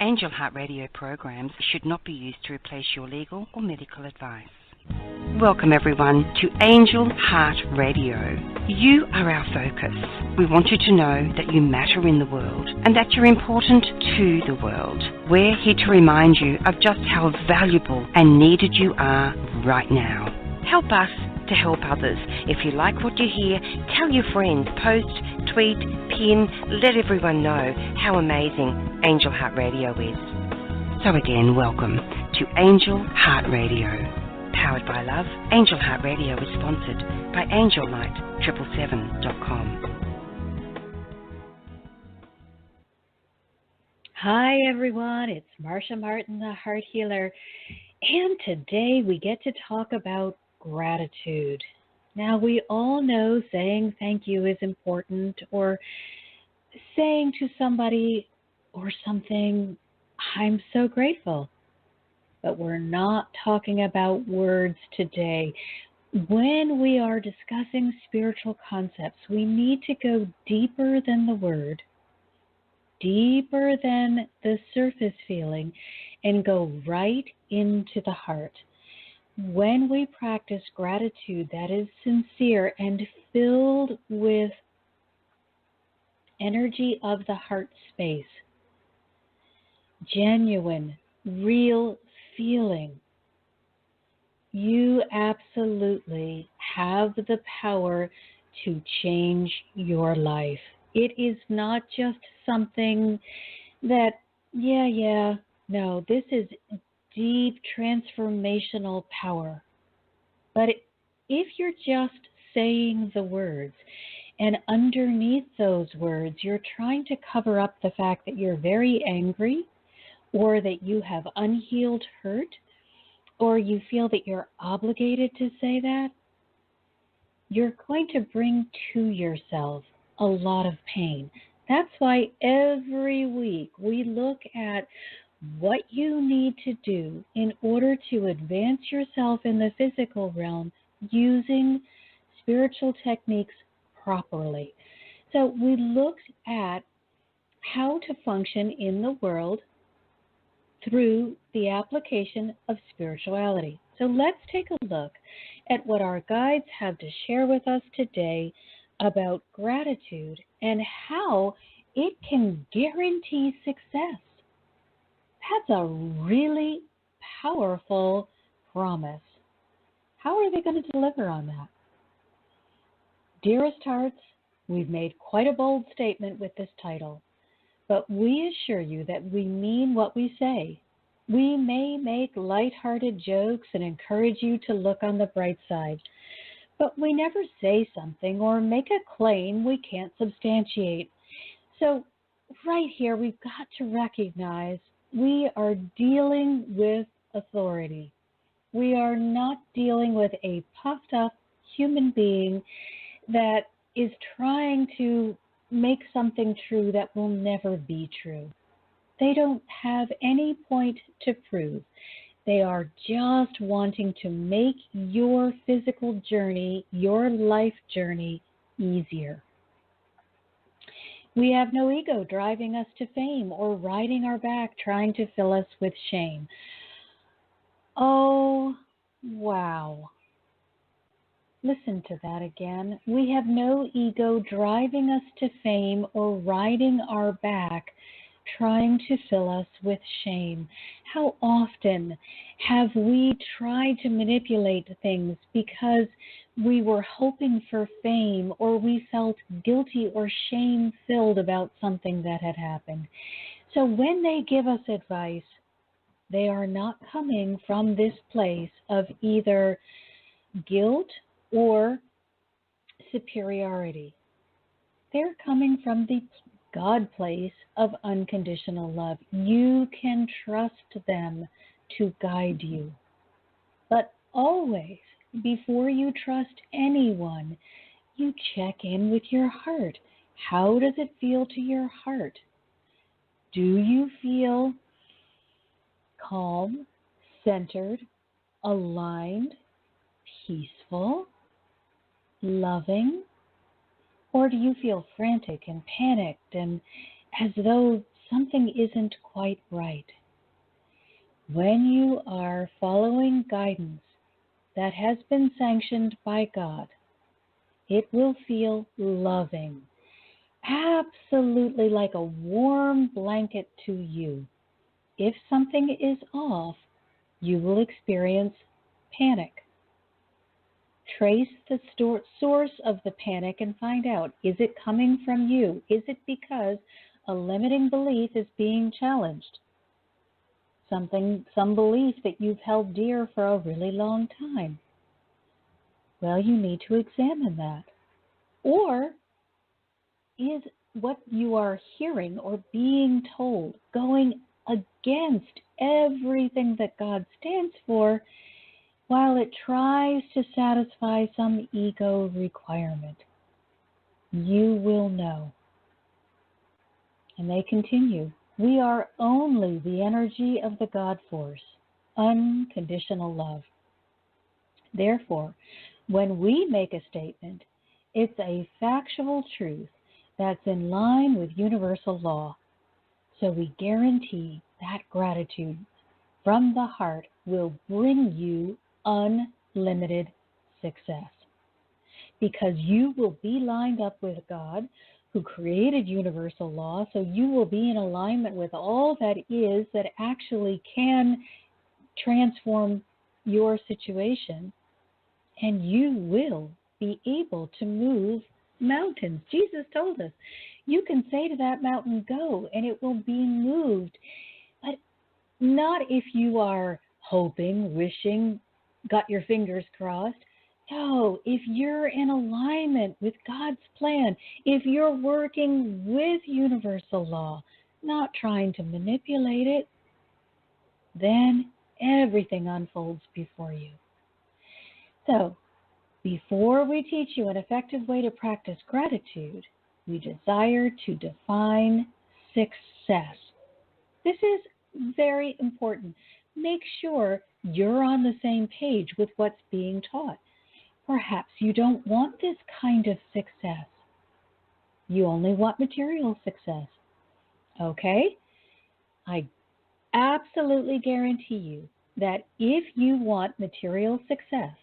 Angel Heart Radio programs should not be used to replace your legal or medical advice. Welcome everyone to Angel Heart Radio. You are our focus. We want you to know that you matter in the world and that you're important to the world. We're here to remind you of just how valuable and needed you are right now. Help us to help others. If you like what you hear, tell your friends, post, tweet, pin, let everyone know how amazing Angel Heart Radio is. So again, welcome to Angel Heart Radio. Powered by love, Angel Heart Radio is sponsored by AngelLight777.com. Hi everyone, it's Marcia Martin, the Heart Healer, and today we get to talk about gratitude. Now, we all know saying thank you is important, or saying to somebody or something, I'm so grateful. But we're not talking about words today. When we are discussing spiritual concepts, we need to go deeper than the word, deeper than the surface feeling, and go right into the heart. When we practice gratitude that is sincere and filled with energy of the heart space, genuine, real feeling, you absolutely have the power to change your life. It is not just something that, no, this is deep transformational power. But if you're just saying the words, and underneath those words, you're trying to cover up the fact that you're very angry, or that you have unhealed hurt, or you feel that you're obligated to say that, you're going to bring to yourself a lot of pain. That's why every week we look at what you need to do in order to advance yourself in the physical realm using spiritual techniques properly. So we looked at how to function in the world through the application of spirituality. So let's take a look at what our guides have to share with us today about gratitude and how it can guarantee success. That's a really powerful promise. How are they going to deliver on that? Dearest hearts, we've made quite a bold statement with this title, but we assure you that we mean what we say. We may make lighthearted jokes and encourage you to look on the bright side, but we never say something or make a claim we can't substantiate. So right here, we've got to recognize we are dealing with authority. We are not dealing with a puffed up human being that is trying to make something true that will never be true. They don't have any point to prove. They are just wanting to make your physical journey, your life journey, easier. We have no ego driving us to fame or riding our back trying to fill us with shame. Oh, wow. Listen to that again. We have no ego driving us to fame or riding our back trying to fill us with shame. How often have we tried to manipulate things because we were hoping for fame, or we felt guilty or shame-filled about something that had happened? So when they give us advice, they are not coming from this place of either guilt or superiority. They're coming from the God place of unconditional love. You can trust them to guide you. But always, before you trust anyone, you check in with your heart. How does it feel to your heart? Do you feel calm, centered, aligned, peaceful, loving? Or do you feel frantic and panicked and as though something isn't quite right. When you are following guidance that has been sanctioned by God, it will feel loving, absolutely like a warm blanket to you. If something is off, you will experience panic. Trace the source of the panic and find out, is it coming from you? Is it because a limiting belief is being challenged? Some belief that you've held dear for a really long time. Well, you need to examine that. Or is what you are hearing or being told going against everything that God stands for, while it tries to satisfy some ego requirement? You will know. And they continue. We are only the energy of the God force, unconditional love. Therefore, when we make a statement, it's a factual truth that's in line with universal law. So we guarantee that gratitude from the heart will bring you unlimited success, because you will be lined up with God, who created universal law, so you will be in alignment with all that is that actually can transform your situation, and you will be able to move mountains. Jesus told us, you can say to that mountain, go, and it will be moved. But not if you are hoping, wishing, got your fingers crossed. No, if you're in alignment with God's plan, if you're working with universal law, not trying to manipulate it, then everything unfolds before you. So, before we teach you an effective way to practice gratitude, we desire to define success. This is very important. Make sure you're on the same page with what's being taught. Perhaps you don't want this kind of success. You only want material success. Okay? I absolutely guarantee you that if you want material success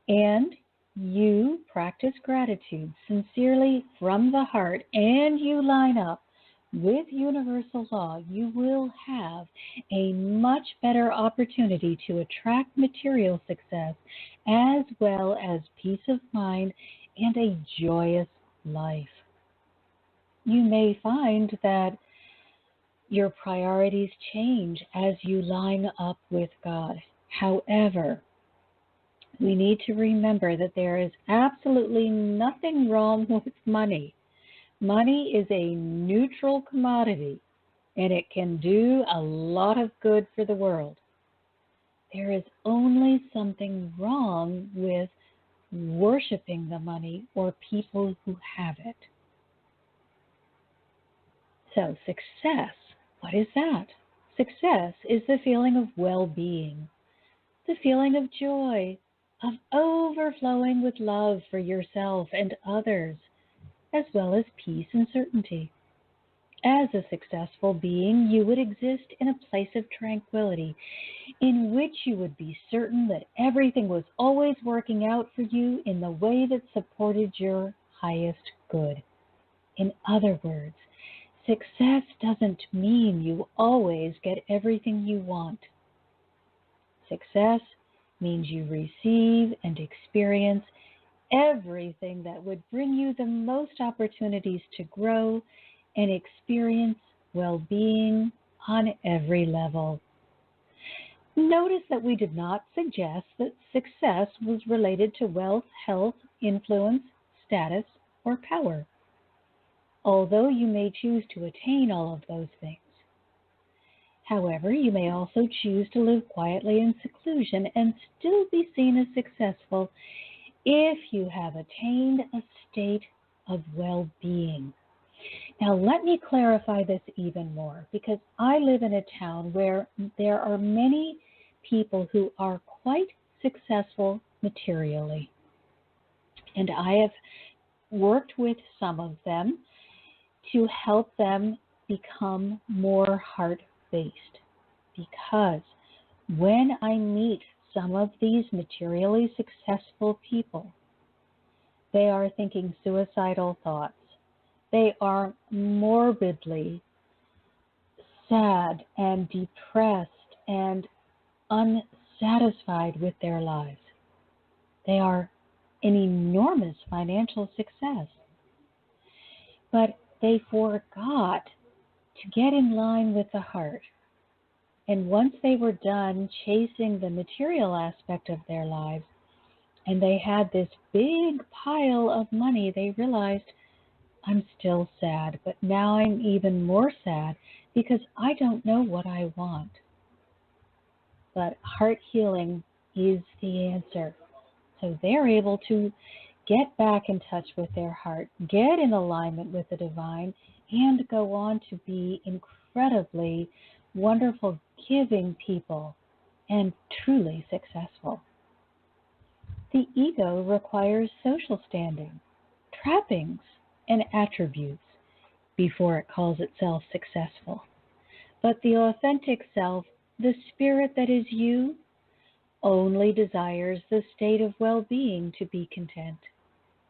and you practice gratitude sincerely from the heart and you line up with universal law, you will have a much better opportunity to attract material success as well as peace of mind and a joyous life. You may find that your priorities change as you line up with God. However, we need to remember that there is absolutely nothing wrong with money. Money is a neutral commodity, and it can do a lot of good for the world. There is only something wrong with worshiping the money or people who have it. So, success, what is that? Success is the feeling of well-being, the feeling of joy, of overflowing with love for yourself and others, as well as peace and certainty. As a successful being, you would exist in a place of tranquility in which you would be certain that everything was always working out for you in the way that supported your highest good. In other words, success doesn't mean you always get everything you want. Success means you receive and experience everything that would bring you the most opportunities to grow and experience well-being on every level. Notice that we did not suggest that success was related to wealth, health, influence, status, or power, although you may choose to attain all of those things. However, you may also choose to live quietly in seclusion and still be seen as successful if you have attained a state of well-being. Now, let me clarify this even more, because I live in a town where there are many people who are quite successful materially. And I have worked with some of them to help them become more heart-based, because when I meet some of these materially successful people, they are thinking suicidal thoughts. They are morbidly sad and depressed and unsatisfied with their lives. They are an enormous financial success, but they forgot to get in line with the heart. And once they were done chasing the material aspect of their lives, and they had this big pile of money, they realized, I'm still sad, but now I'm even more sad because I don't know what I want. But heart healing is the answer. So they're able to get back in touch with their heart, get in alignment with the divine, and go on to be incredibly wonderful, giving people and truly successful. The ego requires social standing, trappings, and attributes before it calls itself successful. But the authentic self, the spirit that is you, only desires the state of well-being to be content.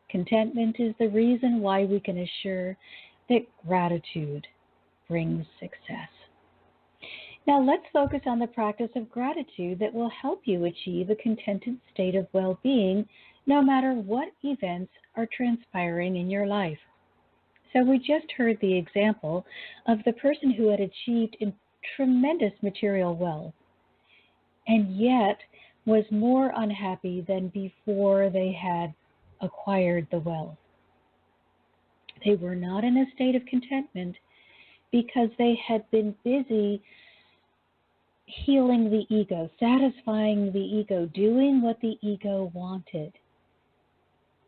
Contentment is the reason why we can assure that gratitude brings success. Now let's focus on the practice of gratitude that will help you achieve a contented state of well-being no matter what events are transpiring in your life. So we just heard the example of the person who had achieved tremendous material wealth and yet was more unhappy than before they had acquired the wealth. They were not in a state of contentment because they had been busy healing the ego, satisfying the ego, doing what the ego wanted.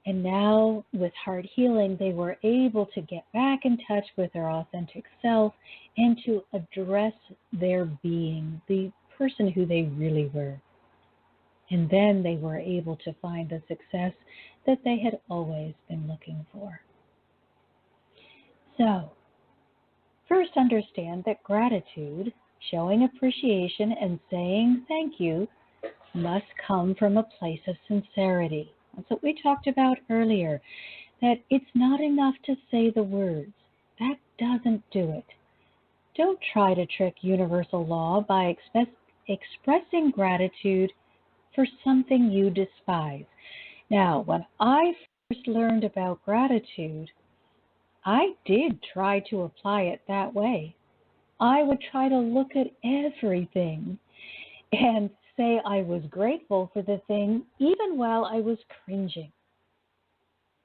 And now, with heart healing, they were able to get back in touch with their authentic self and to address their being, the person who they really were. And then they were able to find the success that they had always been looking for. So, first understand that gratitude, showing appreciation and saying thank you, must come from a place of sincerity. That's what we talked about earlier, that it's not enough to say the words. That doesn't do it. Don't try to trick universal law by expressing gratitude for something you despise. Now, when I first learned about gratitude, I did try to apply it that way. I would try to look at everything and say I was grateful for the thing even while I was cringing.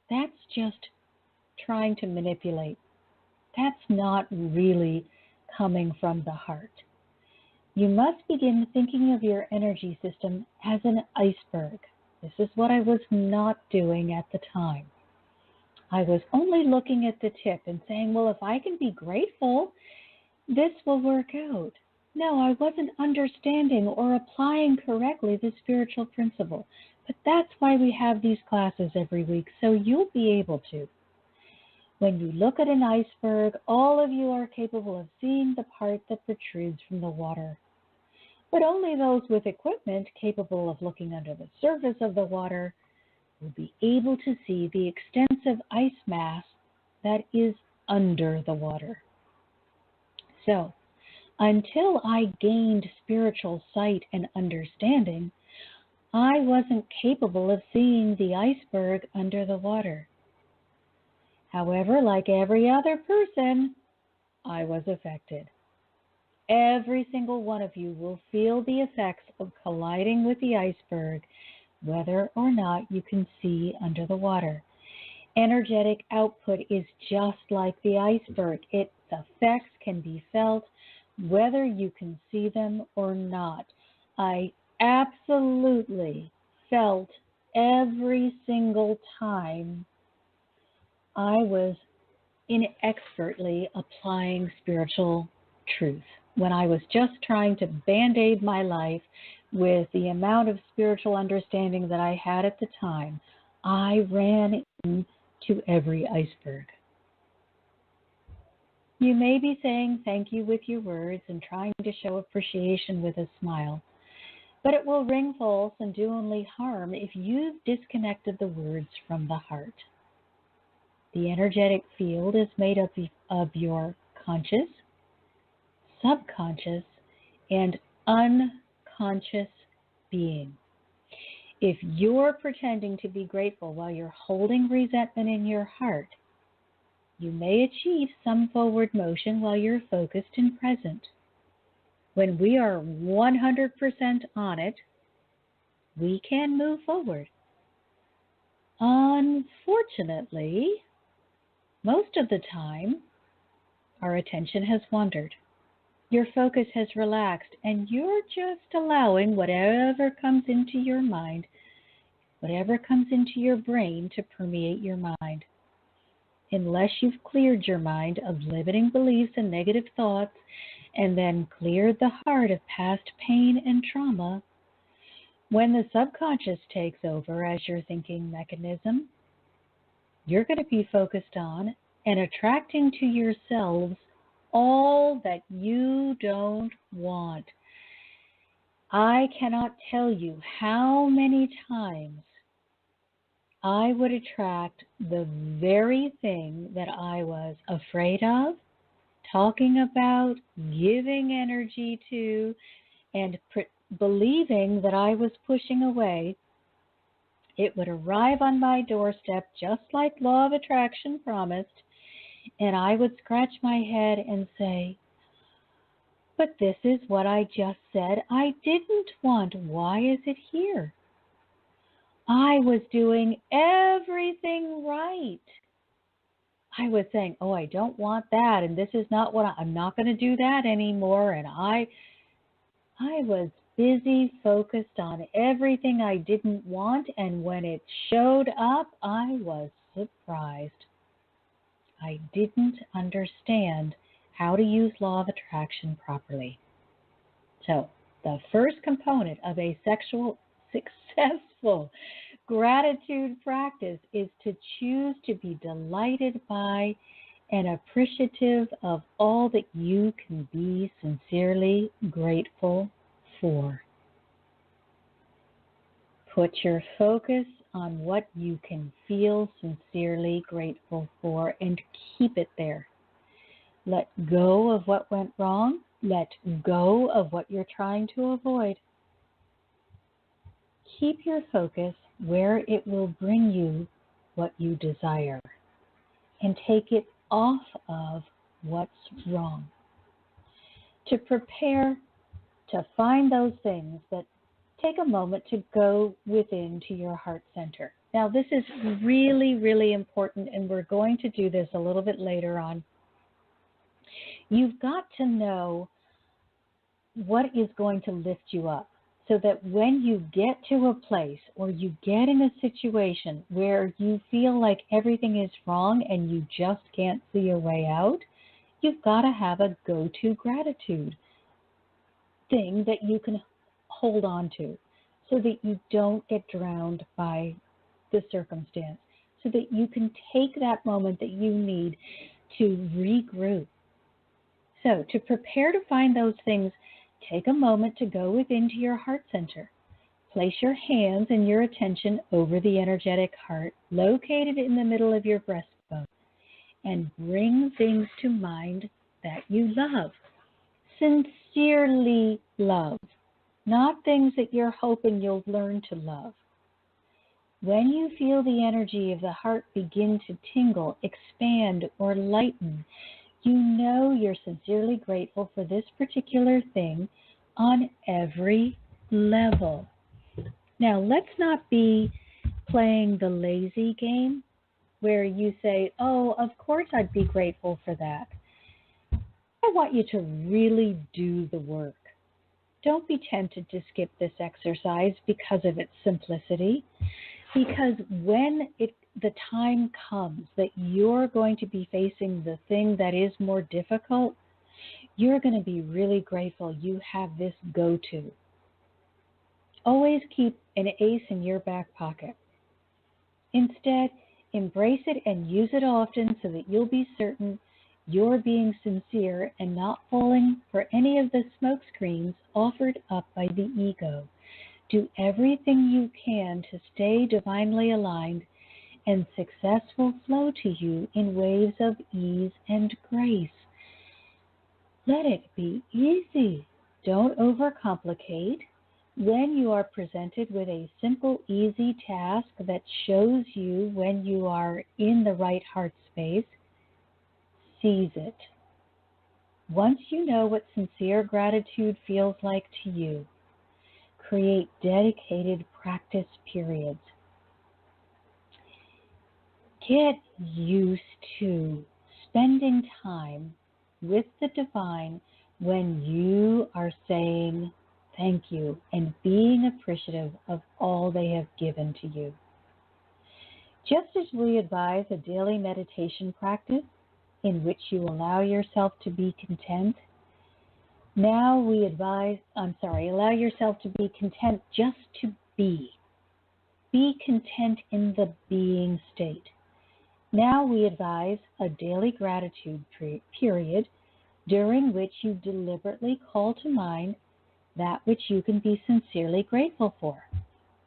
That's just trying to manipulate. That's not really coming from the heart. You must begin thinking of your energy system as an iceberg. This is what I was not doing at the time. I was only looking at the tip and saying, well, if I can be grateful, this will work out. No, I wasn't understanding or applying correctly the spiritual principle. But that's why we have these classes every week, so you'll be able to. When you look at an iceberg, all of you are capable of seeing the part that protrudes from the water. But only those with equipment capable of looking under the surface of the water will be able to see the extensive ice mass that is under the water. So, until I gained spiritual sight and understanding, I wasn't capable of seeing the iceberg under the water. However, like every other person, I was affected. Every single one of you will feel the effects of colliding with the iceberg, whether or not you can see under the water. Energetic output is just like the iceberg. Its effects can be felt whether you can see them or not. I absolutely felt every single time I was inexpertly applying spiritual truth. When I was just trying to band-aid my life with the amount of spiritual understanding that I had at the time, I ran into every iceberg. You may be saying thank you with your words and trying to show appreciation with a smile, but it will ring false and do only harm if you've disconnected the words from the heart. The energetic field is made up of your conscious, subconscious, and unconscious being. If you're pretending to be grateful while you're holding resentment in your heart, you may achieve some forward motion while you're focused and present. When we are 100% on it, we can move forward. Unfortunately, most of the time, our attention has wandered. Your focus has relaxed, and you're just allowing whatever comes into your mind, whatever comes into your brain to permeate your mind. Unless you've cleared your mind of limiting beliefs and negative thoughts, and then cleared the heart of past pain and trauma, when the subconscious takes over as your thinking mechanism, you're going to be focused on and attracting to yourselves all that you don't want. I cannot tell you how many times I would attract the very thing that I was afraid of, talking about, giving energy to, and believing that I was pushing away. It would arrive on my doorstep just like Law of Attraction promised, and I would scratch my head and say, but this is what I just said I didn't want. Why is it here? I was doing everything right. I was saying, oh, I don't want that, and this is not what I'm not going to do that anymore, and I was busy, focused on everything I didn't want, and when it showed up, I was surprised. I didn't understand how to use Law of Attraction properly. So, the first component of a successful gratitude practice is to choose to be delighted by and appreciative of all that you can be sincerely grateful for. Put your focus on what you can feel sincerely grateful for and keep it there. Let go of what went wrong. Let go of what you're trying to avoid. Keep your focus where it will bring you what you desire and take it off of what's wrong. To prepare to find those things, that take a moment to go within to your heart center. Now, this is really, really important, and we're going to do this a little bit later on. You've got to know what is going to lift you up, so that when you get to a place or you get in a situation where you feel like everything is wrong and you just can't see a way out, you've got to have a go-to gratitude thing that you can hold on to so that you don't get drowned by the circumstance, so that you can take that moment that you need to regroup. So to prepare to find those things, take a moment to go within to your heart center. Place your hands and your attention over the energetic heart located in the middle of your breastbone and bring things to mind that you love. Sincerely love, not things that you're hoping you'll learn to love. When you feel the energy of the heart begin to tingle, expand, or lighten, you know you're sincerely grateful for this particular thing on every level. Now, let's not be playing the lazy game where you say, oh, of course I'd be grateful for that. I want you to really do the work. Don't be tempted to skip this exercise because of its simplicity, because when the time comes that you're going to be facing the thing that is more difficult, you're going to be really grateful you have this go-to. Always keep an ace in your back pocket. Instead, embrace it and use it often so that you'll be certain You're being sincere and not falling for any of the smokescreens offered up by the ego. Do everything you can to stay divinely aligned, and success will flow to you in waves of ease and grace. Let it be easy. Don't overcomplicate. When you are presented with a simple, easy task that shows you when you are in the right heart space, seize it. Once you know what sincere gratitude feels like to you, create dedicated practice periods. Get used to spending time with the divine when you are saying thank you and being appreciative of all they have given to you. Just as we advise a daily meditation practice in which you allow yourself to be content, now we allow yourself to be content just to be. Be content in the being state. Now we advise a daily gratitude period during which you deliberately call to mind that which you can be sincerely grateful for.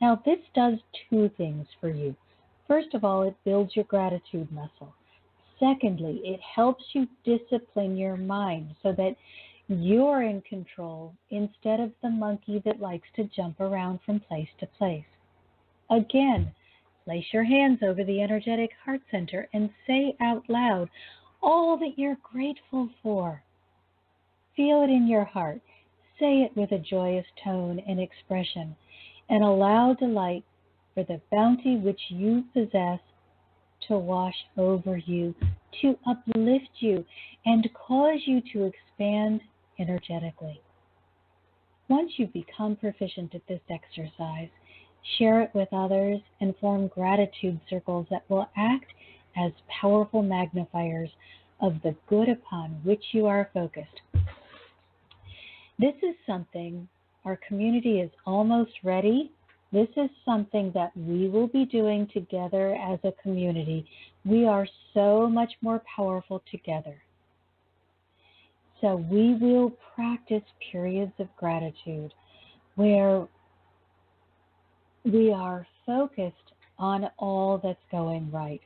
Now this does two things for you. First of all, it builds your gratitude muscle. Secondly, it helps you discipline your mind so that you're in control instead of the monkey that likes to jump around from place to place. Again, place your hands over the energetic heart center and say out loud all that you're grateful for. Feel it in your heart. Say it with a joyous tone and expression, and allow delight for the bounty which you possess to wash over you, to uplift you, and cause you to expand energetically. Once you become proficient at this exercise, share it with others and form gratitude circles that will act as powerful magnifiers of the good upon which you are focused. This is something our community is almost ready. This is something that we will be doing together as a community. We are so much more powerful together. So we will practice periods of gratitude where we are focused on all that's going right.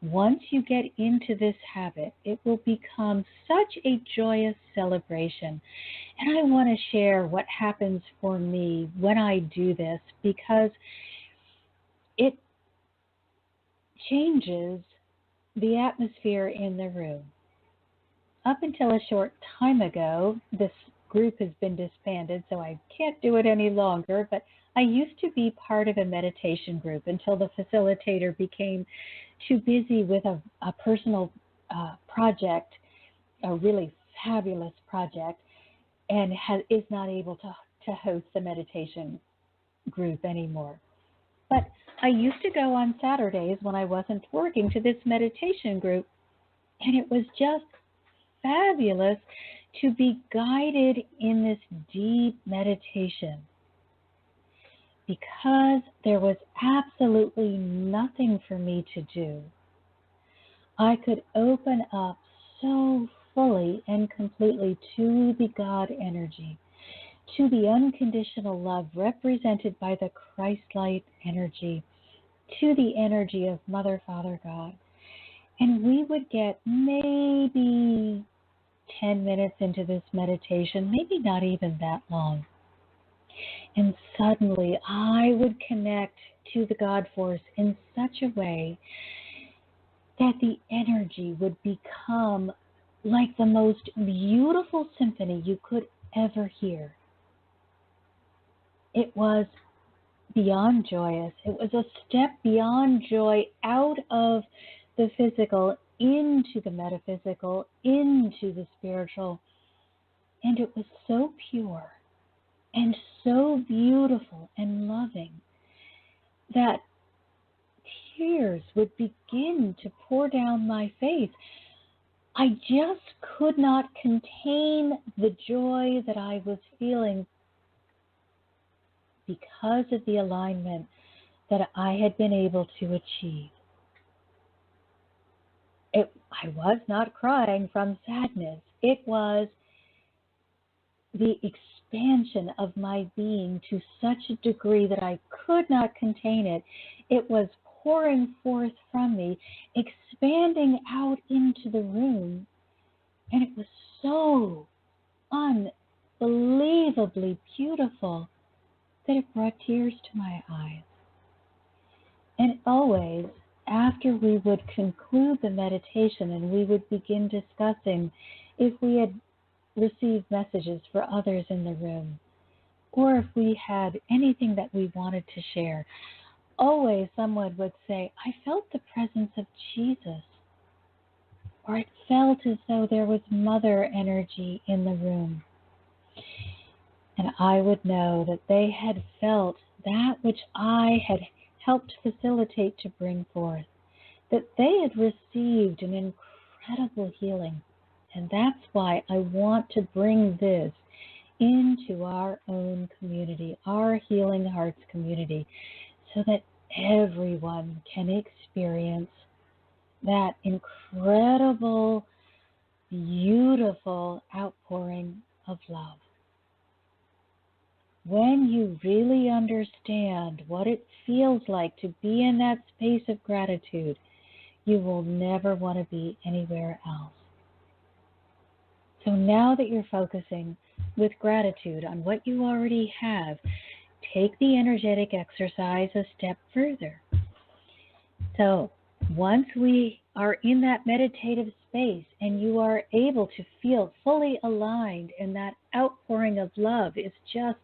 Once you get into this habit, it will become such a joyous celebration. And I want to share what happens for me when I do this, because it changes the atmosphere in the room. Up until a short time ago, this group has been disbanded, so I can't do it any longer, but I used to be part of a meditation group until the facilitator became too busy with a personal project, a really fabulous project, and is not able to host the meditation group anymore. But I used to go on Saturdays when I wasn't working to this meditation group, and it was just fabulous to be guided in this deep meditation, because there was absolutely nothing for me to do. I could open up so fully and completely to the God energy, to the unconditional love represented by the Christ-light energy, to the energy of Mother, Father, God. And we would get maybe 10 minutes into this meditation, maybe not even that long. And suddenly I would connect to the God force in such a way that the energy would become like the most beautiful symphony you could ever hear. It was beyond joyous. It was a step beyond joy, out of the physical into the metaphysical, into the spiritual. And it was so pure and so beautiful and loving that tears would begin to pour down my face. I just could not contain the joy that I was feeling because of the alignment that I had been able to achieve. I was not crying from sadness. It was the expansion of my being to such a degree that I could not contain it. It was pouring forth from me, expanding out into the room, and it was so unbelievably beautiful that it brought tears to my eyes. And always, after we would conclude the meditation and we would begin discussing if we had received messages for others in the room, or if we had anything that we wanted to share, always someone would say, I felt the presence of Jesus, or it felt as though there was mother energy in the room. And I would know that they had felt that which I had helped facilitate to bring forth, that they had received an incredible healing. And that's why I want to bring this into our own community, our Healing Hearts community, so that everyone can experience that incredible, beautiful outpouring of love. When you really understand what it feels like to be in that space of gratitude, you will never want to be anywhere else. So now that you're focusing with gratitude on what you already have, take the energetic exercise a step further. So once we are in that meditative space and you are able to feel fully aligned and that outpouring of love is just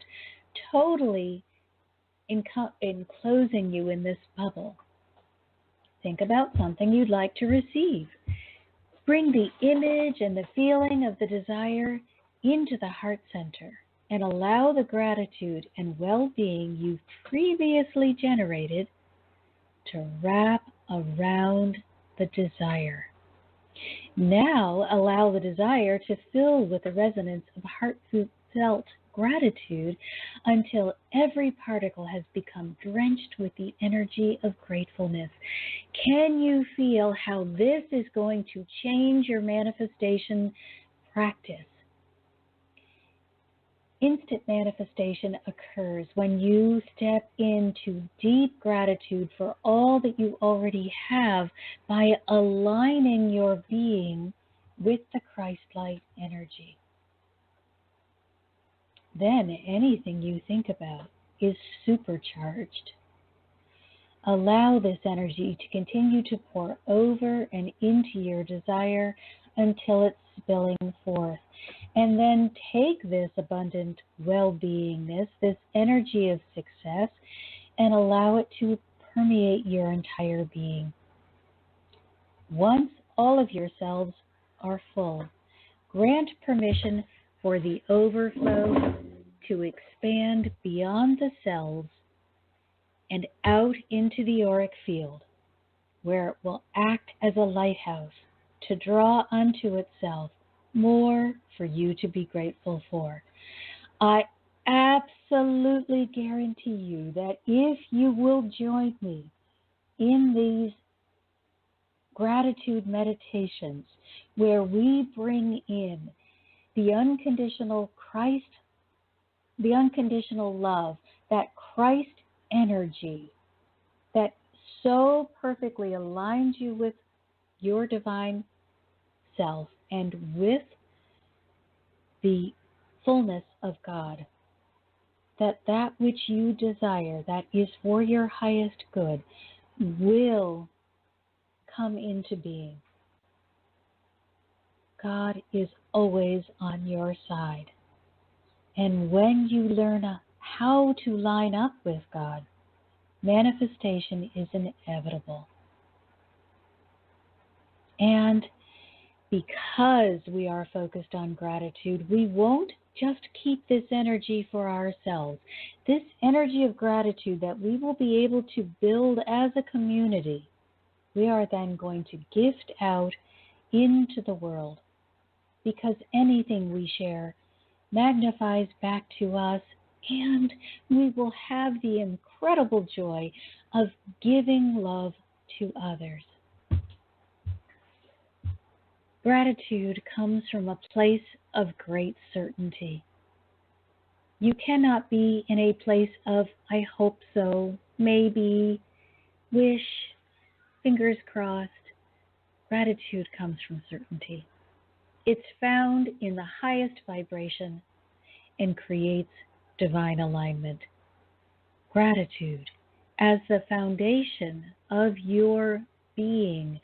totally enclosing you in this bubble, think about something you'd like to receive. Bring the image and the feeling of the desire into the heart center and allow the gratitude and well-being you've previously generated to wrap around the desire. Now allow the desire to fill with the resonance of heartfelt gratitude until every particle has become drenched with the energy of gratefulness. Can you feel how this is going to change your manifestation practice? Instant manifestation occurs when you step into deep gratitude for all that you already have by aligning your being with the Christ-light energy. Then anything you think about is supercharged. Allow this energy to continue to pour over and into your desire until it's spilling forth. And then take this abundant well-beingness, this energy of success, and allow it to permeate your entire being. Once all of your cells are full, grant permission for the overflow to expand beyond the cells and out into the auric field, where it will act as a lighthouse to draw unto itself more for you to be grateful for. I absolutely guarantee you that if you will join me in these gratitude meditations where we bring in the unconditional Christ, the unconditional love, that Christ energy that so perfectly aligns you with your divine self and with the fullness of God, that which you desire, that is for your highest good, will come into being. God is always on your side. And when you learn how to line up with God, manifestation is inevitable. And because we are focused on gratitude, we won't just keep this energy for ourselves. This energy of gratitude that we will be able to build as a community, we are then going to gift out into the world, because anything we share magnifies back to us, and we will have the incredible joy of giving love to others. Gratitude comes from a place of great certainty. You cannot be in a place of I hope so, maybe, wish, fingers crossed. Gratitude comes from certainty. It's found in the highest vibration and creates divine alignment. Gratitude, as the foundation of your being,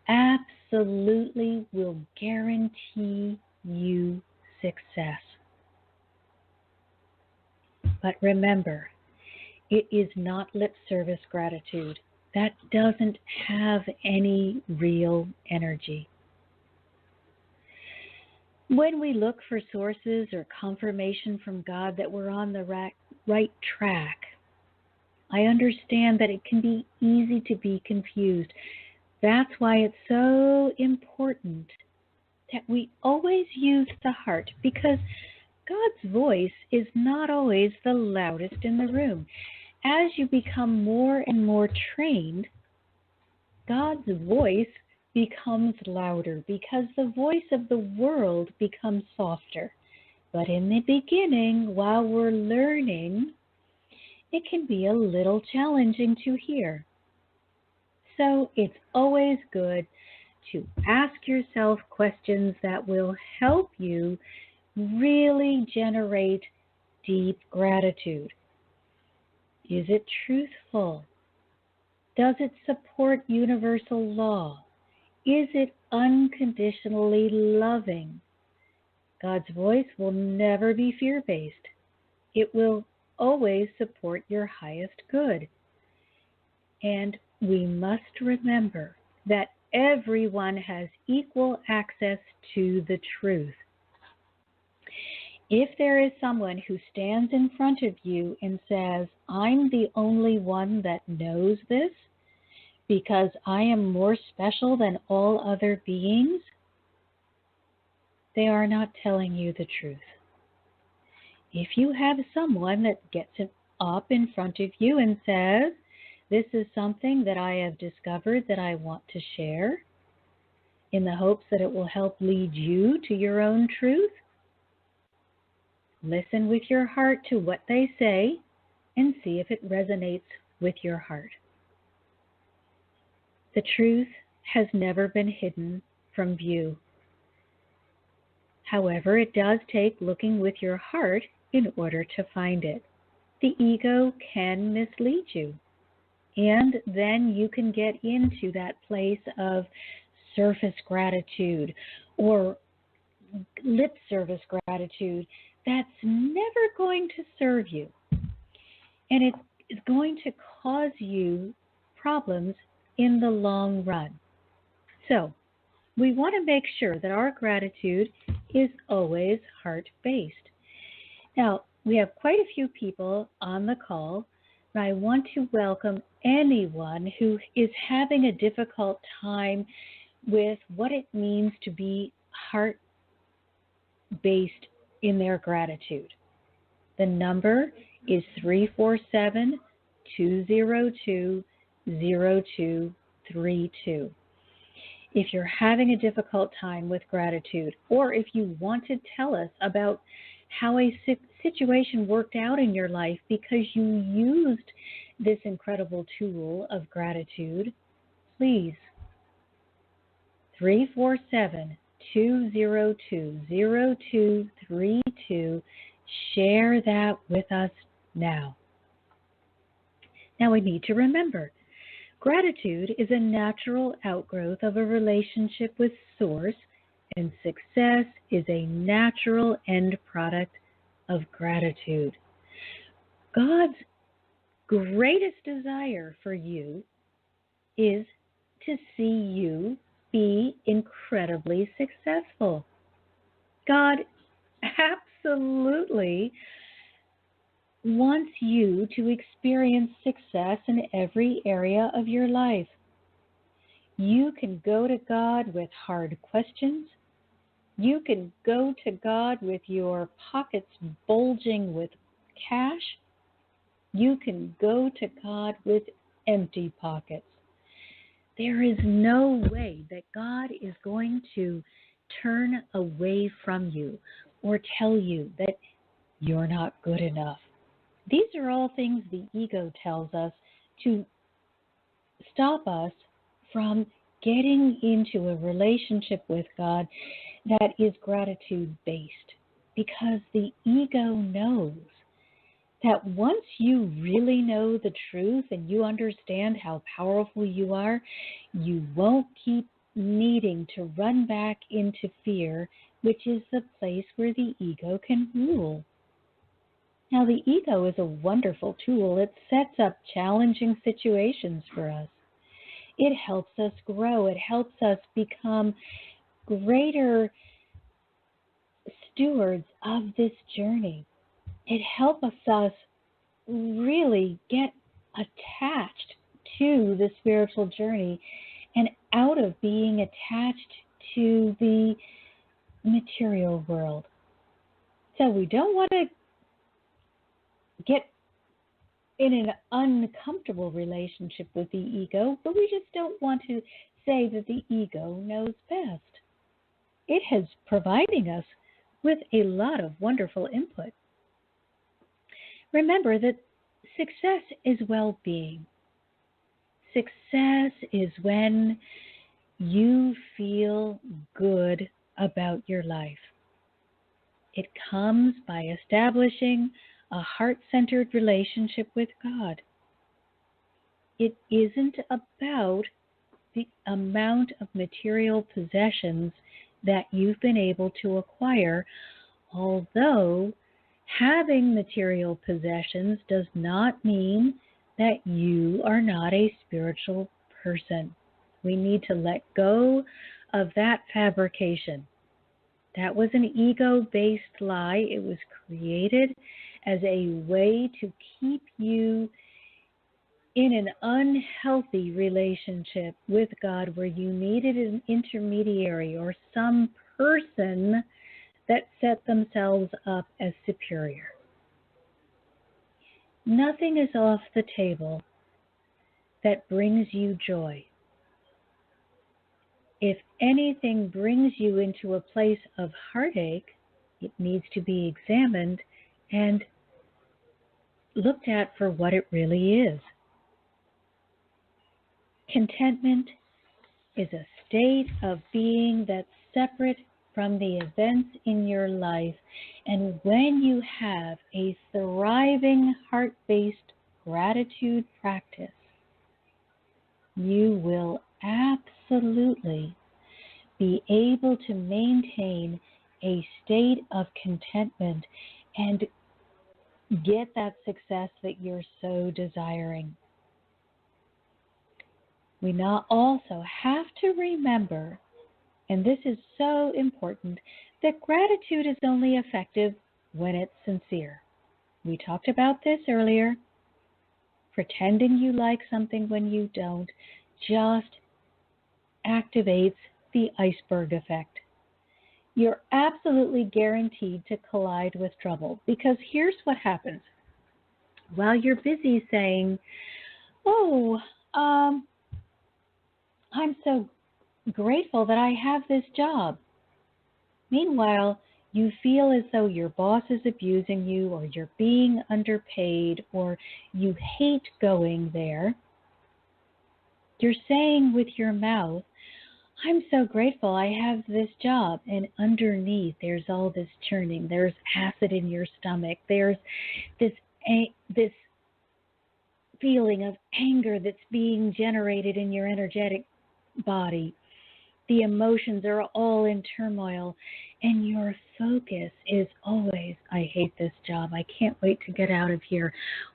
absolutely will guarantee you success. But remember, it is not lip service gratitude. That doesn't have any real energy. When we look for sources or confirmation from God that we're on the right track, I understand that it can be easy to be confused. That's why it's so important that we always use the heart, because God's voice is not always the loudest in the room. As you become more and more trained, God's voice becomes louder because the voice of the world becomes softer. But in the beginning, while we're learning, it can be a little challenging to hear. So it's always good to ask yourself questions that will help you really generate deep gratitude. Is it truthful? Does it support universal law? Is it unconditionally loving? God's voice will never be fear-based. It will always support your highest good. And we must remember that everyone has equal access to the truth. If there is someone who stands in front of you and says, I'm the only one that knows this because I am more special than all other beings, they are not telling you the truth. If you have someone that gets up in front of you and says, this is something that I have discovered that I want to share, in the hopes that it will help lead you to your own truth, listen with your heart to what they say and see if it resonates with your heart. The truth has never been hidden from view. However, it does take looking with your heart in order to find it. The ego can mislead you, and then you can get into that place of surface gratitude or lip service gratitude that's never going to serve you. And it is going to cause you problems in the long run. So, we want to make sure that our gratitude is always heart-based. Now, we have quite a few people on the call, and I want to welcome anyone who is having a difficult time with what it means to be heart-based in their gratitude. The number is 347-202-0232. If you're having a difficult time with gratitude, or if you want to tell us about how a situation worked out in your life because you used this incredible tool of gratitude, please, 347-202-0232, share that with us now. Now we need to remember, gratitude is a natural outgrowth of a relationship with Source, and success is a natural end product of gratitude. God's greatest desire for you is to see you be incredibly successful. God absolutely wants you to experience success in every area of your life. You can go to God with hard questions. You can go to God with your pockets bulging with cash. You can go to God with empty pockets. There is no way that God is going to turn away from you or tell you that you're not good enough. These are all things the ego tells us to stop us from getting into a relationship with God that is gratitude-based. Because the ego knows that once you really know the truth and you understand how powerful you are, you won't keep needing to run back into fear, which is the place where the ego can rule. Now, the ego is a wonderful tool. It sets up challenging situations for us. It helps us grow. It helps us become greater stewards of this journey. It helps us really get attached to the spiritual journey and out of being attached to the material world. So we don't want to get in an uncomfortable relationship with the ego, but we just don't want to say that the ego knows best. It has providing us with a lot of wonderful input. Remember that success is well-being. Success is when you feel good about your life. It comes by establishing a heart-centered relationship with God. It isn't about the amount of material possessions that you've been able to acquire, although having material possessions does not mean that you are not a spiritual person. We need to let go of that fabrication. That was an ego-based lie. It was created as a way to keep you in an unhealthy relationship with God where you needed an intermediary or some person that set themselves up as superior. Nothing is off the table that brings you joy. If anything brings you into a place of heartache, it needs to be examined and looked at for what it really is. Contentment is a state of being that's separate from the events in your life, and when you have a thriving heart-based gratitude practice, you will absolutely be able to maintain a state of contentment and get that success that you're so desiring. We now also have to remember, and this is so important, that gratitude is only effective when it's sincere. We talked about this earlier. Pretending you like something when you don't just activates the iceberg effect. You're absolutely guaranteed to collide with trouble, because here's what happens. While you're busy saying, I'm so grateful that I have this job. Meanwhile, you feel as though your boss is abusing you, or you're being underpaid, or you hate going there. You're saying with your mouth, I'm so grateful I have this job. And underneath, there's all this churning. There's acid in your stomach. There's this feeling of anger that's being generated in your energetic body. The emotions are all in turmoil, and your focus is always, I hate this job. I can't wait to get out of here.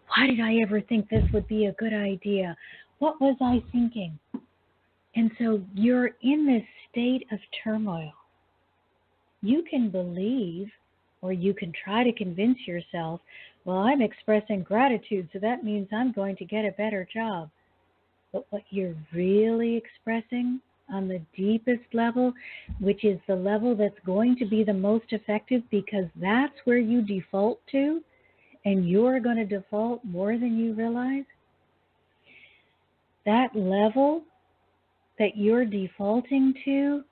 Why did I ever think this would be a good idea? What was I thinking? And so you're in this state of turmoil. You can believe, or you can try to convince yourself, well, I'm expressing gratitude, so that means I'm going to get a better job. But what you're really expressing on the deepest level, which is the level that's going to be the most effective because that's where you default to, and you're going to default more than you realize, that level that you're defaulting to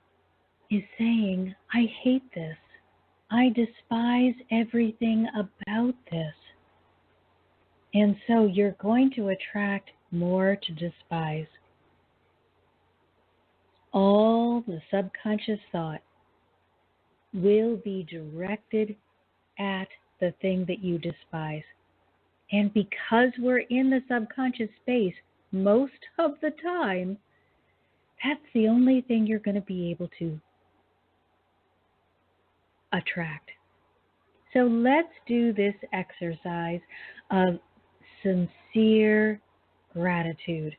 is saying, I hate this. I despise everything about this. And so you're going to attract more to despise. All the subconscious thought will be directed at the thing that you despise. And because we're in the subconscious space most of the time, that's the only thing you're going to be able to attract. So let's do this exercise of sincere gratitude.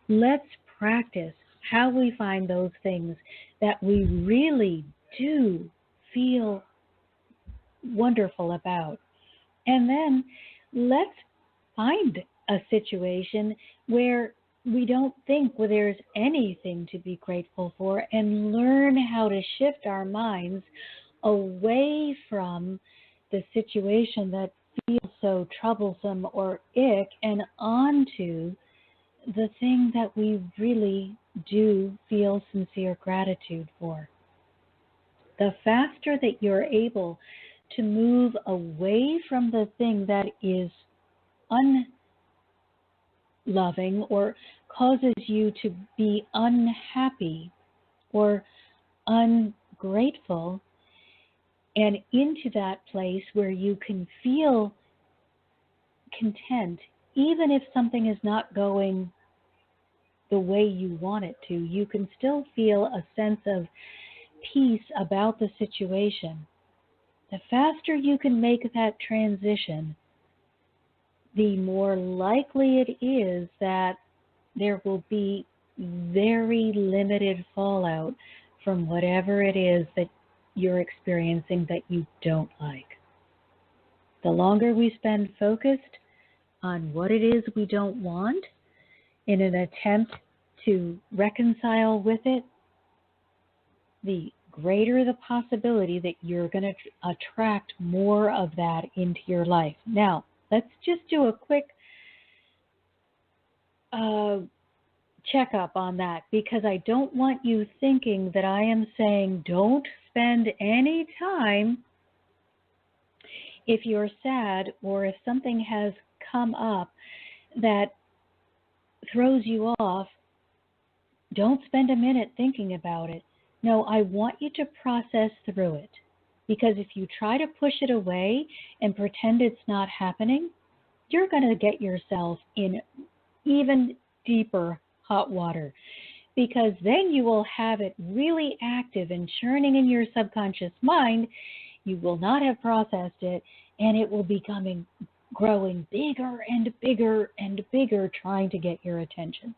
Let's practice how we find those things that we really do feel wonderful about. And then let's find a situation where we don't think there's anything to be grateful for, and learn how to shift our minds away from the situation that feels so troublesome or ick and onto the thing that we really do feel sincere gratitude for. The faster that you're able to move away from the thing that is unloving or causes you to be unhappy or ungrateful, and into that place where you can feel content, even if something is not going the way you want it to, you can still feel a sense of peace about the situation. The faster you can make that transition, the more likely it is that there will be very limited fallout from whatever it is that you're experiencing that you don't like. The longer we spend focused on what it is we don't want in an attempt to reconcile with it, the greater the possibility that you're going to attract more of that into your life. Now, let's just do a quick checkup on that, because I don't want you thinking that I am saying don't spend any time if you're sad or if something has come up that throws you off. Don't spend a minute thinking about it. No, I want you to process through it, because if you try to push it away and pretend it's not happening, you're going to get yourself in even deeper hot water, because then you will have it really active and churning in your subconscious mind. You will not have processed it, and it will be growing bigger and bigger and bigger, trying to get your attention.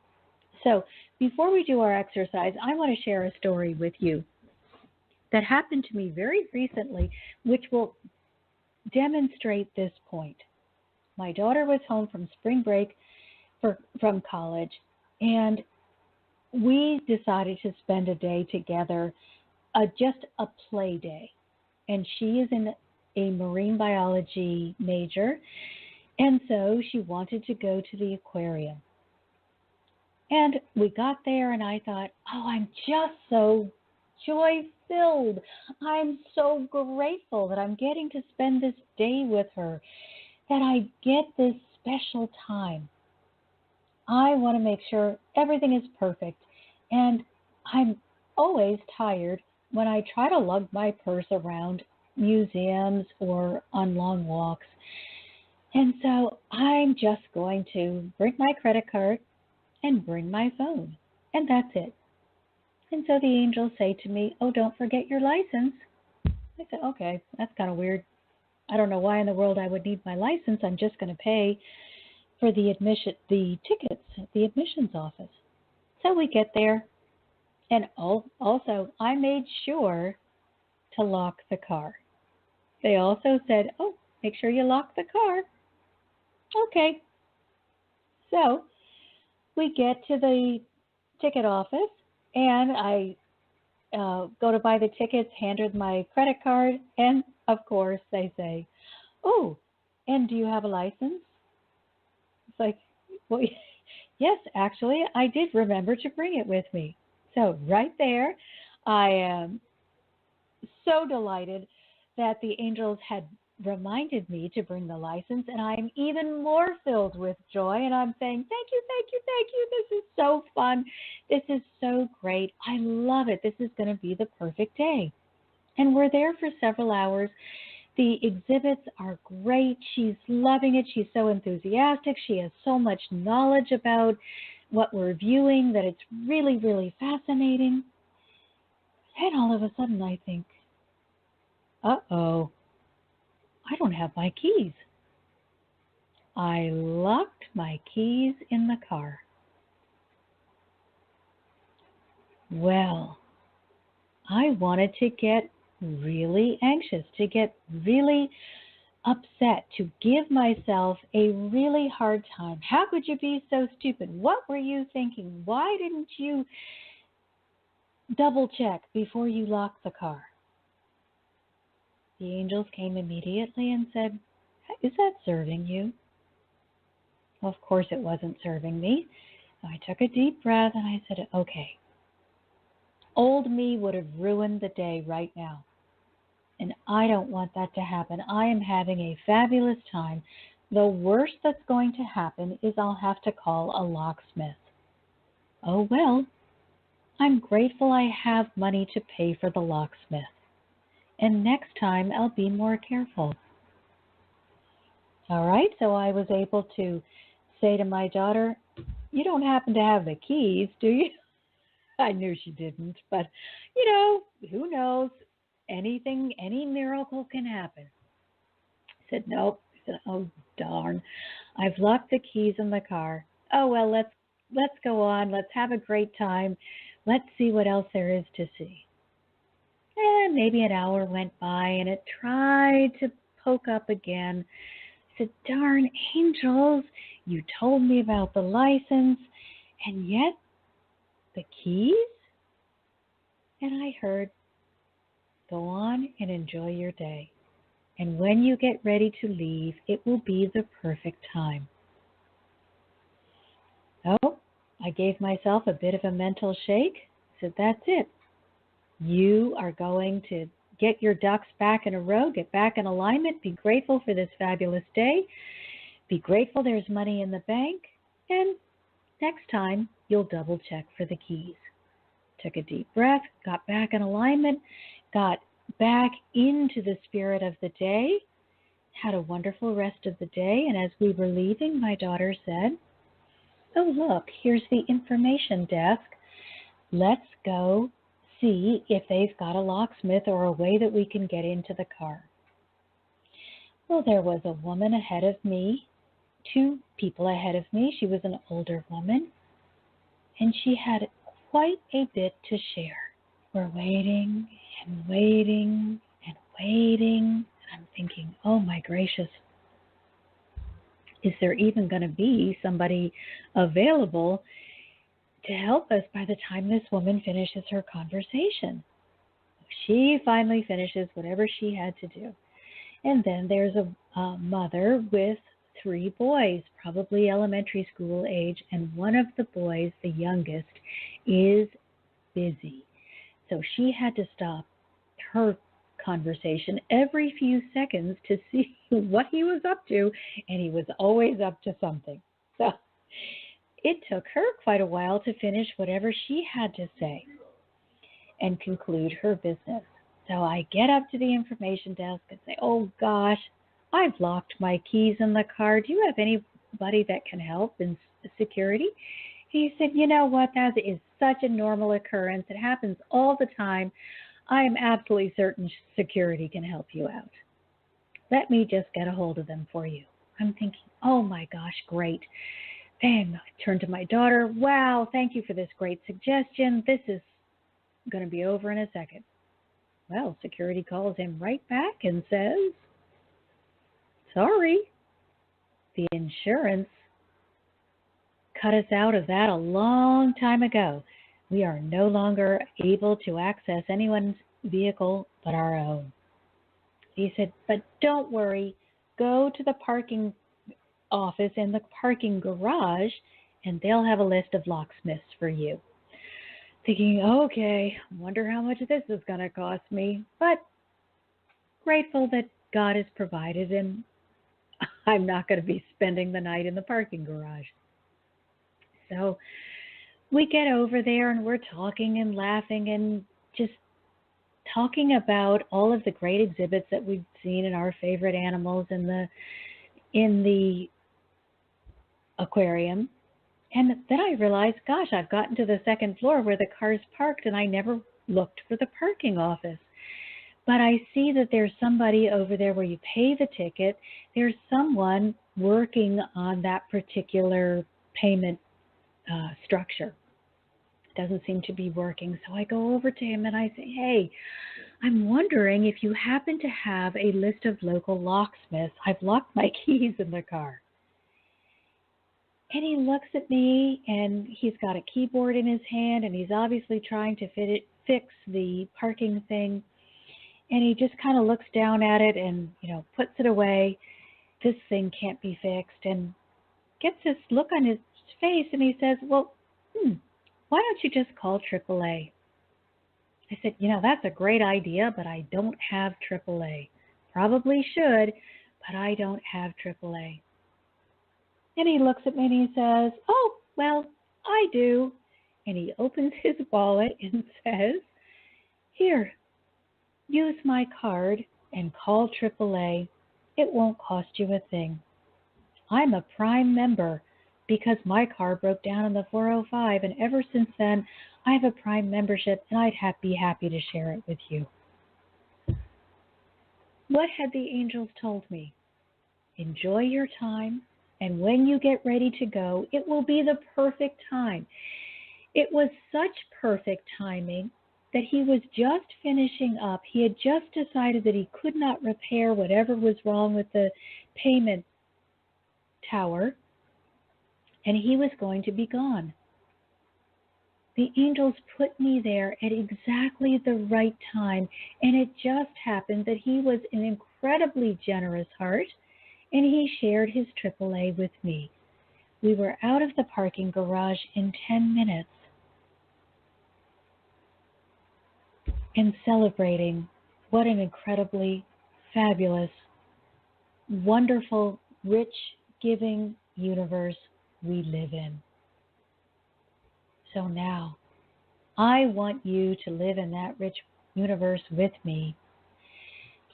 So before we do our exercise, I want to share a story with you that happened to me very recently, which will demonstrate this point. My daughter was home from spring break from college, and we decided to spend a day together, just a play day. And she is in a marine biology major, and so she wanted to go to the aquarium. And we got there, and I thought, oh, I'm just so joy-filled. I'm so grateful that I'm getting to spend this day with her, that I get this special time. I want to make sure everything is perfect, and I'm always tired when I try to lug my purse around museums or on long walks. And so I'm just going to bring my credit card and bring my phone, and that's it. And so the angels say to me, oh, don't forget your license. I said, okay, that's kind of weird. I don't know why in the world I would need my license. I'm just going to pay for the tickets at the admissions office. So we get there, and also I made sure to lock the car. They also said, oh, make sure you lock the car. Okay. So we get to the ticket office, and I go to buy the tickets, hand her my credit card, and of course they say, oh, and do you have a license? It's like, well, yes, actually, I did remember to bring it with me. So right there, I am so delighted that the angels had reminded me to bring the license, and I'm even more filled with joy. And I'm saying, thank you, thank you, thank you. This is so fun. This is so great. I love it. This is going to be the perfect day. And we're there for several hours. The exhibits are great. She's loving it. She's so enthusiastic. She has so much knowledge about what we're viewing that it's really, really fascinating. And all of a sudden I think, uh-oh, I don't have my keys. I locked my keys in the car. Well, I wanted to get really anxious, to get really upset, to give myself a really hard time. How could you be so stupid? What were you thinking? Why didn't you double check before you locked the car? The angels came immediately and said, is that serving you? Well, of course it wasn't serving me. I took a deep breath and I said, okay. Old me would have ruined the day right now. And I don't want that to happen. I am having a fabulous time. The worst that's going to happen is I'll have to call a locksmith. Oh well, I'm grateful I have money to pay for the locksmith. And next time I'll be more careful. All right, so I was able to say to my daughter, you don't happen to have the keys, do you? I knew she didn't, but, who knows? Anything, any miracle can happen. I said, nope. I said, oh, darn. I've locked the keys in the car. Oh, well, let's go on. Let's have a great time. Let's see what else there is to see. And maybe an hour went by, and it tried to poke up again. I said, darn angels, you told me about the license, and yet the keys? And I heard, go on and enjoy your day. And when you get ready to leave, it will be the perfect time. Oh, I gave myself a bit of a mental shake. I said, that's it. You are going to get your ducks back in a row, get back in alignment, be grateful for this fabulous day, be grateful there's money in the bank, and next time you'll double check for the keys. Took a deep breath, got back in alignment, got back into the spirit of the day, had a wonderful rest of the day, and as we were leaving, my daughter said, oh, look, here's the information desk. Let's go see if they've got a locksmith or a way that we can get into the car. Well, there was a woman ahead of me, two people ahead of me. She was an older woman, and she had quite a bit to share. We're waiting and waiting and waiting, and I'm thinking, oh my gracious, is there even going to be somebody available to help us by the time this woman finishes her conversation? She finally finishes whatever she had to do. And then there's a mother with 3 boys, probably elementary school age, and one of the boys, the youngest, is busy. So she had to stop her conversation every few seconds to see what he was up to, and he was always up to something. So it took her quite a while to finish whatever she had to say and conclude her business. So I get up to the information desk and say, oh gosh, I've locked my keys in the car. Do you have anybody that can help in security? He said, you know what, that is such a normal occurrence. It happens all the time. I am absolutely certain security can help you out. Let me just get a hold of them for you. I'm thinking, oh my gosh, great. Then I turned to my daughter. Wow, thank you for this great suggestion. This is going to be over in a second. Well, security calls him right back and says, sorry, the insurance cut us out of that a long time ago. We are no longer able to access anyone's vehicle but our own. He said, but don't worry, go to the parking office in the parking garage and they'll have a list of locksmiths for you. thinking, okay, wonder how much this is going to cost me. But grateful that God has provided and I'm not going to be spending the night in the parking garage. So we get over there and we're talking and laughing and just talking about all of the great exhibits that we've seen in our favorite animals in the aquarium. And then I realized, gosh, I've gotten to the second floor where the car's parked and I never looked for the parking office. But I see that there's somebody over there where you pay the ticket. There's someone working on that particular payment structure. It doesn't seem to be working. So I go over to him and I say, hey, I'm wondering if you happen to have a list of local locksmiths. I've locked my keys in the car. And he looks at me and he's got a keyboard in his hand and he's obviously trying to fix the parking thing. And he just kind of looks down at it and, puts it away. This thing can't be fixed. And gets this look on his face and he says, well, why don't you just call AAA? I said, that's a great idea, but I don't have AAA. Probably should, but I don't have AAA. And he looks at me and he says, oh, well, I do. And he opens his wallet and says, here, use my card and call AAA. It won't cost you a thing. I'm a Prime member because my car broke down on the 405, and ever since then, I have a Prime membership, and I'd be happy to share it with you. What had the angels told me? Enjoy your time, and when you get ready to go, it will be the perfect time. It was such perfect timing that he was just finishing up. He had just decided that he could not repair whatever was wrong with the payment tower, and he was going to be gone. The angels put me there at exactly the right time, and it just happened that he was an incredibly generous heart, and he shared his AAA with me. We were out of the parking garage in 10 minutes and celebrating what an incredibly fabulous, wonderful, rich, giving universe we live in. So now, I want you to live in that rich universe with me.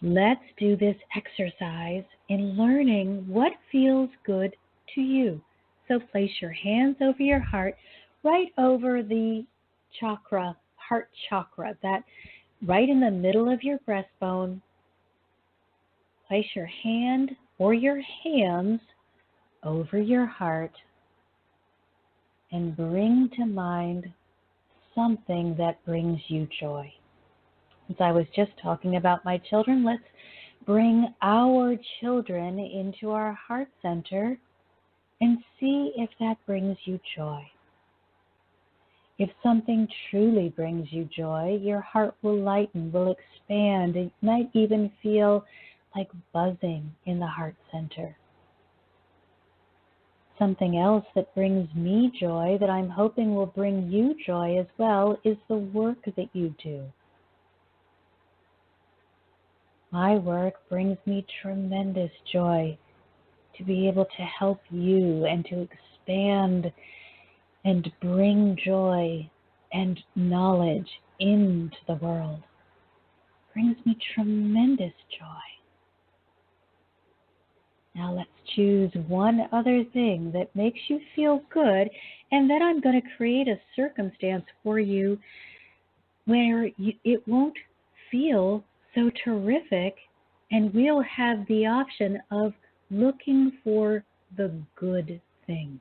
Let's do this exercise in learning what feels good to you. So place your hands over your heart, right over the chakra, heart chakra, that right in the middle of your breastbone. Place your hand or your hands over your heart and bring to mind something that brings you joy. Since I was just talking about my children, let's bring our children into our heart center and see if that brings you joy. If something truly brings you joy, your heart will lighten, will expand. It might even feel like buzzing in the heart center. Something else that brings me joy, that I'm hoping will bring you joy as well, is the work that you do. My work brings me tremendous joy to be able to help you and to expand and bring joy and knowledge into the world. It brings me tremendous joy. Now let's choose one other thing that makes you feel good, and then I'm going to create a circumstance for you where it won't feel so terrific, and we'll have the option of looking for the good thing.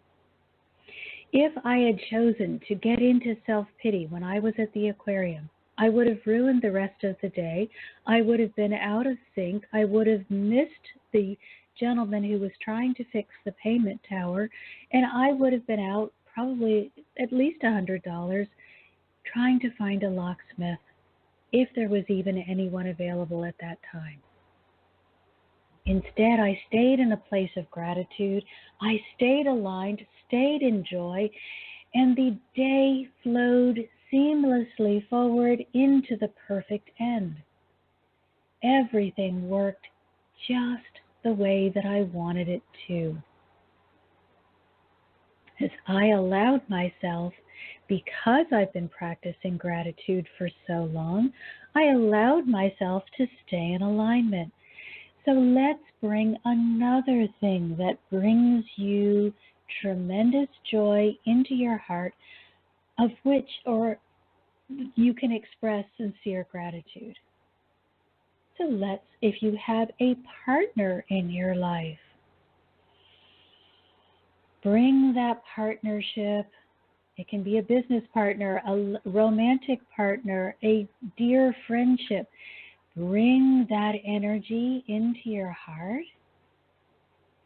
If I had chosen to get into self-pity when I was at the aquarium, I would have ruined the rest of the day. I would have been out of sync. I would have missed the gentleman who was trying to fix the payment tower, and I would have been out probably at least $100 trying to find a locksmith, if there was even anyone available at that time. Instead, I stayed in a place of gratitude. I stayed aligned, stayed in joy, and the day flowed seamlessly forward into the perfect end. Everything worked just the way that I wanted it to. As I allowed myself, because I've been practicing gratitude for so long, I allowed myself to stay in alignment. So let's bring another thing that brings you tremendous joy into your heart, of which you can express sincere gratitude. So if you have a partner in your life, bring that partnership. It can be a business partner, a romantic partner, a dear friendship. Bring that energy into your heart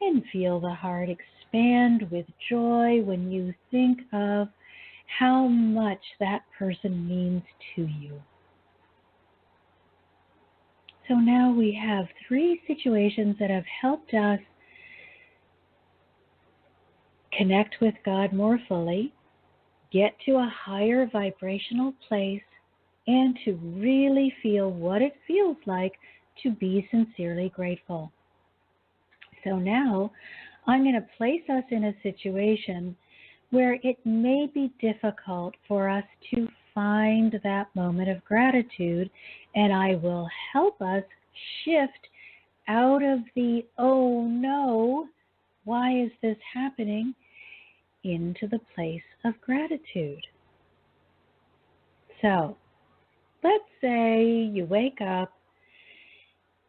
and feel the heart expand with joy when you think of how much that person means to you. So now we have 3 situations that have helped us connect with God more fully, get to a higher vibrational place, and to really feel what it feels like to be sincerely grateful. So now I'm going to place us in a situation where it may be difficult for us to find that moment of gratitude, and I will help us shift out of the, oh no, why is this happening, into the place of gratitude. So, let's say you wake up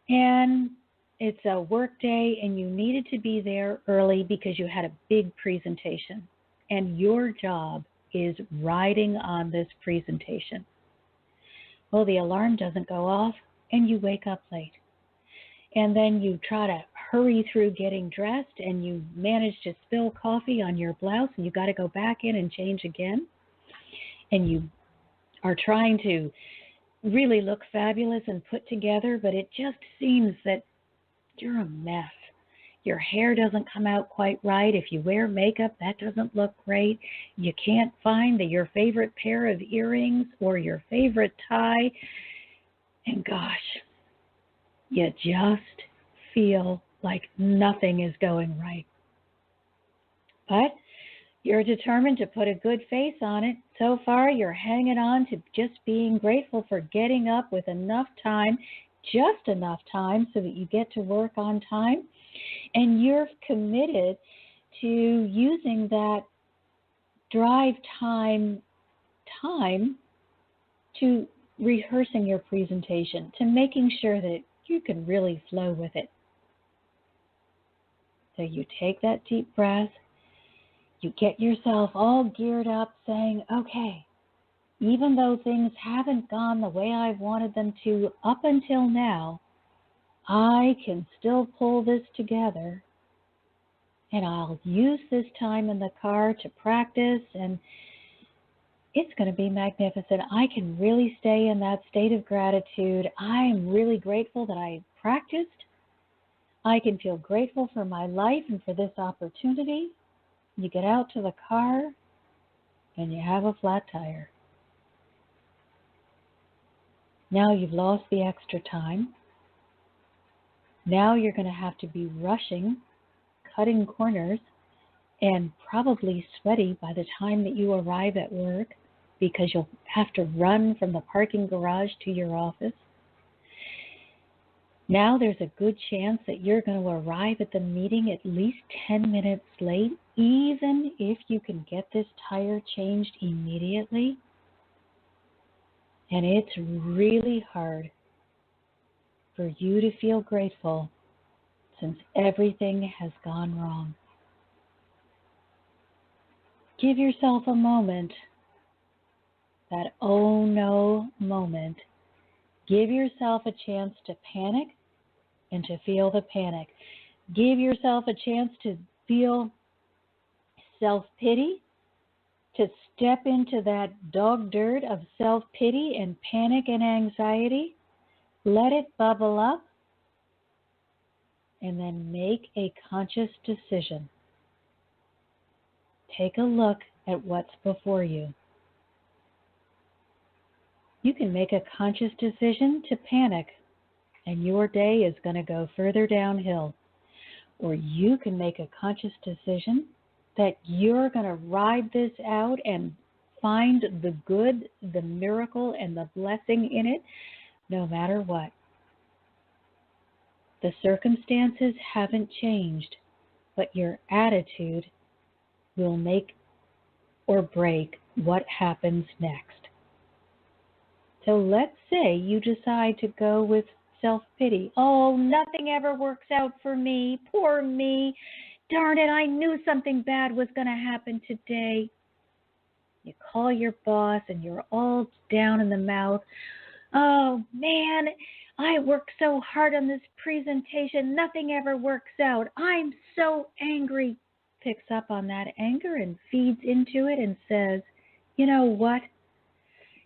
and it's a work day and you needed to be there early because you had a big presentation and your job is riding on this presentation. Well, the alarm doesn't go off and you wake up late. And then you try to hurry through getting dressed and you manage to spill coffee on your blouse and you got to go back in and change again. And you are trying to really look fabulous and put together, but it just seems that you're a mess. Your hair doesn't come out quite right. If you wear makeup, that doesn't look great. You can't find your favorite pair of earrings or your favorite tie. And gosh, you just feel like nothing is going right. But you're determined to put a good face on it. So far, you're hanging on to just being grateful for getting up with enough time, just enough time so that you get to work on time. And you're committed to using that drive time to rehearsing your presentation, to making sure that you can really flow with it. So you take that deep breath. You get yourself all geared up saying, okay, even though things haven't gone the way I've wanted them to up until now, I can still pull this together, and I'll use this time in the car to practice, and it's going to be magnificent. I can really stay in that state of gratitude. I am really grateful that I practiced. I can feel grateful for my life and for this opportunity. You get out to the car, and you have a flat tire. Now you've lost the extra time. Now you're going to have to be rushing, cutting corners, and probably sweaty by the time that you arrive at work because you'll have to run from the parking garage to your office. Now there's a good chance that you're going to arrive at the meeting at least 10 minutes late, even if you can get this tire changed immediately. And it's really hard for you to feel grateful since everything has gone wrong. Give yourself a moment, that oh no moment. Give yourself a chance to panic and to feel the panic. Give yourself a chance to feel self-pity, to step into that dog dirt of self-pity and panic and anxiety. Let it bubble up, and then make a conscious decision. Take a look at what's before you. You can make a conscious decision to panic, and your day is going to go further downhill. Or you can make a conscious decision that you're going to ride this out and find the good, the miracle, and the blessing in it, no matter what. The circumstances haven't changed, but your attitude will make or break what happens next. So let's say you decide to go with self-pity. Oh, nothing ever works out for me. Poor me. Darn it, I knew something bad was going to happen today. You call your boss and you're all down in the mouth. Oh, man, I worked so hard on this presentation. Nothing ever works out. I'm so angry. Picks up on that anger and feeds into it and says, you know what?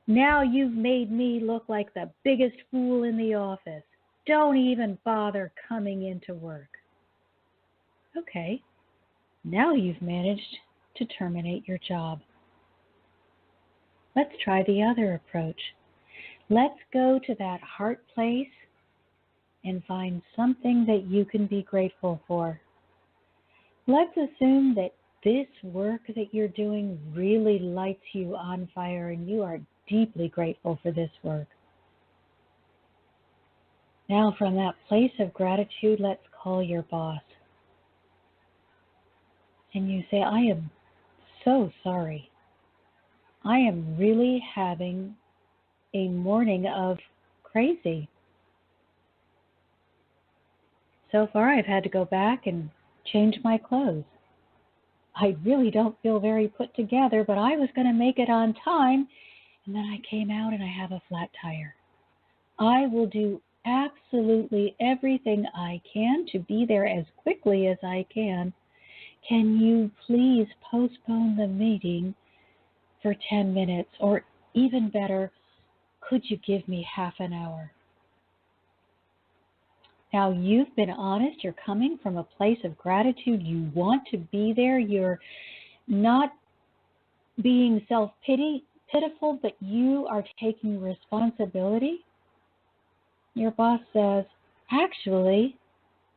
Now you've made me look like the biggest fool in the office. Don't even bother coming into work. Okay, now you've managed to terminate your job. Let's try the other approach. Let's go to that heart place and find something that you can be grateful for. Let's assume that this work that you're doing really lights you on fire and you are deeply grateful for this work. Now, from that place of gratitude, let's call your boss. And you say, I am so sorry. I am really having a morning of crazy. So far, I've had to go back and change my clothes. I really don't feel very put together, but I was going to make it on time, and then I came out and I have a flat tire. I will do absolutely everything I can to be there as quickly as I can. Can you please postpone the meeting for 10 minutes, or even better, could you give me half an hour? Now, you've been honest. You're coming from a place of gratitude. You want to be there. You're not being pitiful, but you are taking responsibility. Your boss says, actually,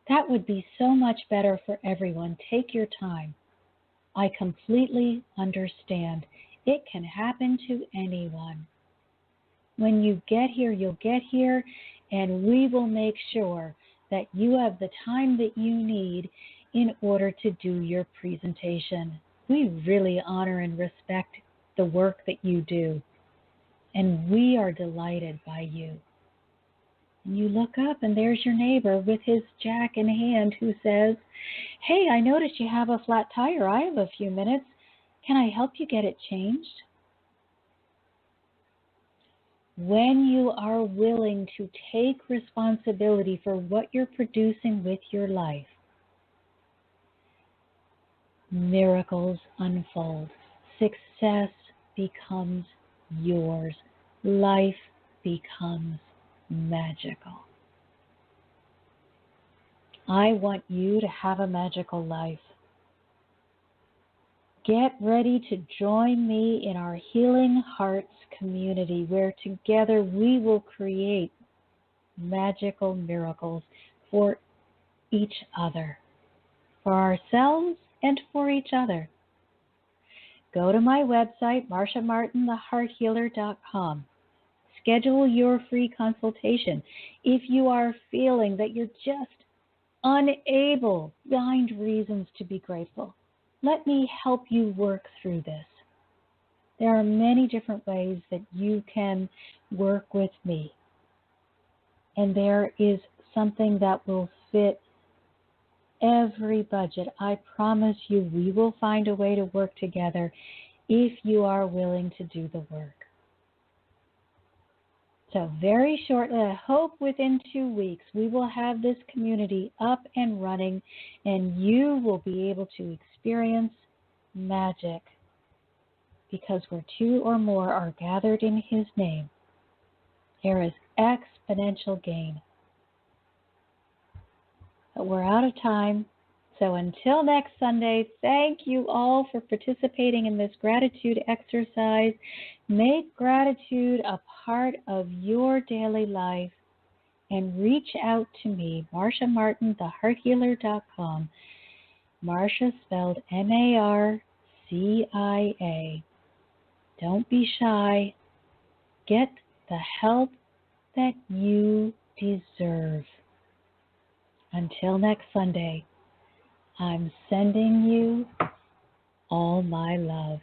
that would be so much better for everyone. Take your time. I completely understand. It can happen to anyone. When you get here, you'll get here, and we will make sure that you have the time that you need in order to do your presentation. We really honor and respect the work that you do, and we are delighted by you. And you look up, and there's your neighbor with his jack in hand who says, hey, I noticed you have a flat tire. I have a few minutes. Can I help you get it changed? When you are willing to take responsibility for what you're producing with your life, miracles unfold. Success becomes yours. Life becomes magical. I want you to have a magical life. Get ready to join me in our Healing Hearts community, where together we will create magical miracles for each other, for ourselves and for each other. Go to my website, marciamartinthehearthealer.com. Schedule your free consultation. If you are feeling that you're just unable, find reasons to be grateful. Let me help you work through this. There are many different ways that you can work with me. And there is something that will fit every budget. I promise you, we will find a way to work together if you are willing to do the work. So very shortly, I hope within 2 weeks, we will have this community up and running, and you will be able to experience magic, because where two or more are gathered in His name, there is exponential gain. But we're out of time. So until next Sunday, thank you all for participating in this gratitude exercise. Make gratitude a part of your daily life and reach out to me, Marcia Martin, thehearthealer.com. Marcia spelled Marcia. Don't be shy. Get the help that you deserve. Until next Sunday, I'm sending you all my love.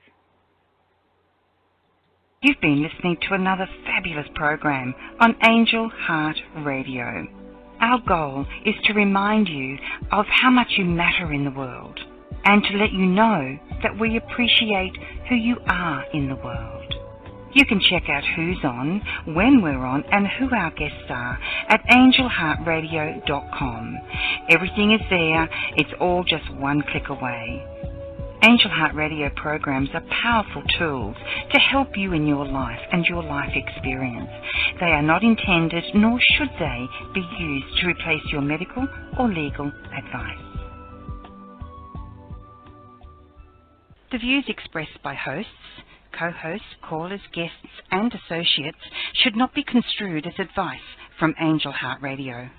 You've been listening to another fabulous program on Angel Heart Radio. Our goal is to remind you of how much you matter in the world and to let you know that we appreciate who you are in the world. You can check out who's on, when we're on, and who our guests are at angelheartradio.com. Everything is there. It's all just one click away. Angel Heart Radio programs are powerful tools to help you in your life and your life experience. They are not intended, nor should they, be used to replace your medical or legal advice. The views expressed by hosts, co-hosts, callers, guests and associates should not be construed as advice from Angel Heart Radio.